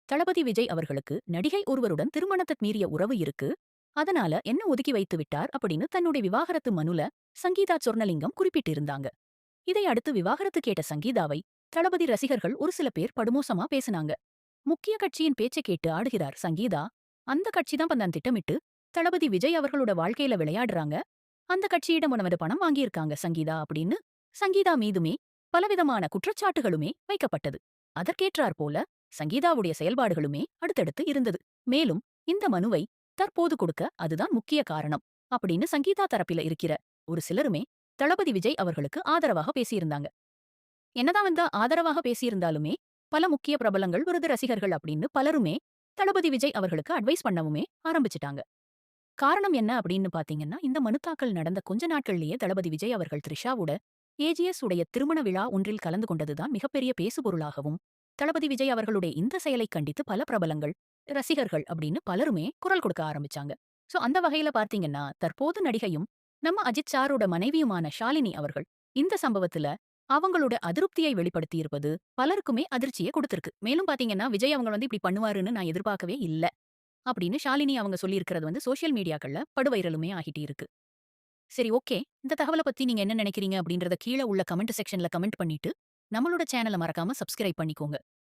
தளபதி விஜய் அவர்களுக்கு நடிகை ஒருவருடன் திருமணத்தை மீறிய உறவு இருக்கு. அதனால என்ன ஒதுக்கி வைத்து விட்டார் அப்படின்னு தன்னுடைய விவாகரத்து மனுல சங்கீதா சொர்ணலிங்கம் குறிப்பிட்டிருந்தாங்க. இதை அடுத்து விவாகரத்து கேட்ட சங்கீதாவை தளபதி ரசிகர்கள் ஒரு சில பேர் படுமோசமா பேசினாங்க. முக்கிய கட்சியின் பேச்சை கேட்டு ஆடுகிறார் சங்கீதா. அந்த கட்சி தான் தான் திட்டமிட்டு தளபதி விஜய் அவர்களோட வாழ்க்கையில விளையாடுறாங்க. அந்த கட்சியிடம் நமது பணம் வாங்கியிருக்காங்க சங்கீதா அப்படின்னு சங்கீதா மீதுமே பலவிதமான குற்றச்சாட்டுகளுமே வைக்கப்பட்டது. அதற்கேற்றார் போல சங்கீதாவுடைய செயல்பாடுகளுமே அடுத்தடுத்து இருந்தது. மேலும் இந்த மனுவை தற்போது கொடுக்க அதுதான் முக்கிய காரணம் அப்படின்னு சங்கீதா தரப்பில இருக்கிற ஒரு சிலருமே தளபதி விஜய் அவர்களுக்கு ஆதரவாக பேசியிருந்தாங்க. என்னதான் ஆதரவாக பேசியிருந்தாலுமே பல முக்கிய பிரபலங்கள் விருது ரசிகர்கள் அப்படின்னு பலருமே தளபதி விஜய் அவர்களுக்கு அட்வைஸ் பண்ணவுமே ஆரம்பிச்சிட்டாங்க. காரணம் என்ன அப்படின்னு பாத்தீங்கன்னா, இந்த மனு தாக்கல் நடந்த கொஞ்ச நாட்கள்லயே தளபதி விஜய் அவர்கள் த்ரிஷாவோட ஏஜிஎஸ் உடைய திருமண விழா ஒன்றில் கலந்து கொண்டதுதான் மிகப்பெரிய பேசுபொருளாகவும், தளபதி விஜய் அவர்களுடைய இந்த செயலை கண்டித்து பல பிரபலங்கள், ரசிகர்கள் அப்படின்னு பலருமே குரல் கொடுக்க ஆரம்பிச்சாங்க. சோ அந்த வகையில பார்த்தீங்கன்னா, தற்போது நடிகையும், நம்ம அஜித் சாரோட மனைவியுமான ஷாலினி அவர்கள் இந்த சம்பவத்துல அவங்களோட அதிருப்தியை வெளிப்படுத்தியிருப்பது பலருக்குமே அதிர்ச்சிய குடுத்திருக்கு. மேலும் பார்த்தீங்கன்னா, விஜய் அவங்க இப்படி பண்ணுவாருன்னு நான் எதிர்பார்க்கவே இல்ல. அப்படின்னு ஷாலினி அவங்க சொல்லியிருக்கிறது சோசியல் மீடியாக்கள்ல படுவைரலுமே ஆகிட்டு இருக்கு. சரி, ஓகே. இந்த தகவல பத்தி நீங்க என்ன நினைக்கிறீங்க அப்படின்றத கீழ உள்ள கமெண்ட் செக்ஷன்ல கமெண்ட் பண்ணிட்டு, நம்மளோட சேனல மறக்காம சப்ஸ்கிரைப் பண்ணிக்கோங்க.